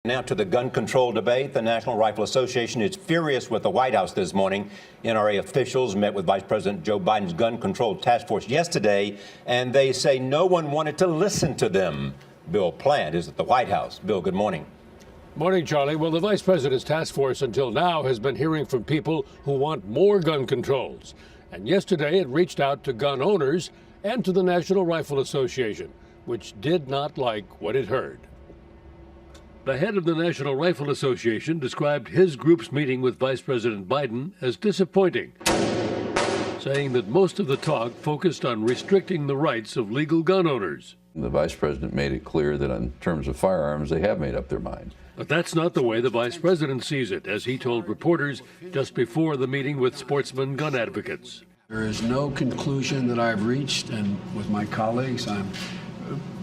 Now to the gun control debate. The National Rifle Association is furious with the White House this morning. NRA officials met with Vice President Joe Biden's gun control task force yesterday, and they say no one wanted to listen to them. Bill Plante is at the White House. Bill, good morning. Morning, Charlie. Well, the Vice President's task force until now has been hearing from people who want more gun controls. And yesterday it reached out to gun owners and to the National Rifle Association, which did not like what it heard. The head of the National Rifle Association described his group's meeting with Vice President Biden as disappointing, saying that most of the talk focused on restricting the rights of legal gun owners. The Vice President made it clear that in terms of firearms, they have made up their mind. But that's not the way the Vice President sees it, as he told reporters just before the meeting with sportsman gun advocates. There is no conclusion that I've reached, and with my colleagues, I'm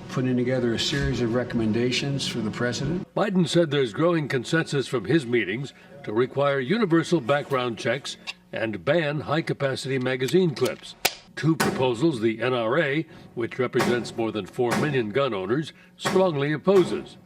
putting together a series of recommendations for the president. Biden said there's growing consensus from his meetings to require universal background checks and ban high-capacity magazine clips. Two proposals the NRA, which represents more than 4 million gun owners, strongly opposes.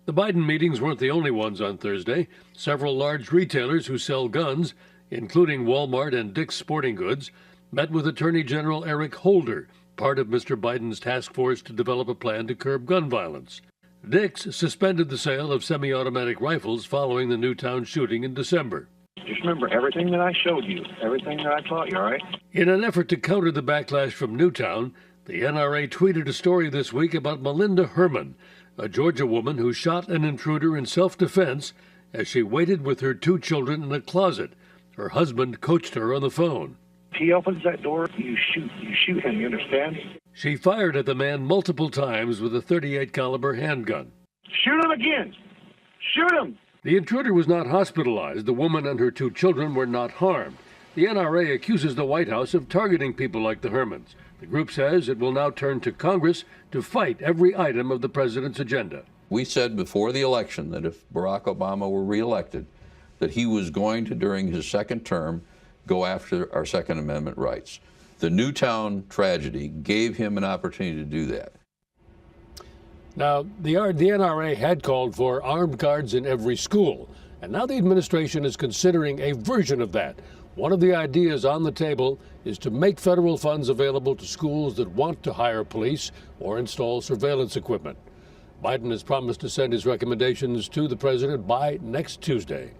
The Biden meetings weren't the only ones on Thursday. Several large retailers who sell guns, including Walmart and Dick's Sporting Goods, met with Attorney General Eric Holder, part of Mr. Biden's task force to develop a plan to curb gun violence. Dick's suspended the sale of semi-automatic rifles following the Newtown shooting in December. Just remember everything that I showed you, everything that I taught you, all right? In an effort to counter the backlash from Newtown, the NRA tweeted a story this week about Melinda Herman, a Georgia woman who shot an intruder in self-defense as she waited with her 2 children in a closet. Her husband coached her on the phone. He opens that door, you shoot him, you understand? She fired at the man multiple times with a .38 caliber handgun. Shoot him again! Shoot him! The intruder was not hospitalized. The woman and her 2 children were not harmed. The NRA accuses the White House of targeting people like the Hermans. The group says it will now turn to Congress to fight every item of the president's agenda. We said before the election that if Barack Obama were reelected, that he was going to, during his second term, go after our Second Amendment rights. The Newtown tragedy gave him an opportunity to do that. Now, the NRA had called for armed guards in every school, and now the administration is considering a version of that. One of the ideas on the table is to make federal funds available to schools that want to hire police or install surveillance equipment. Biden has promised to send his recommendations to the president by next Tuesday.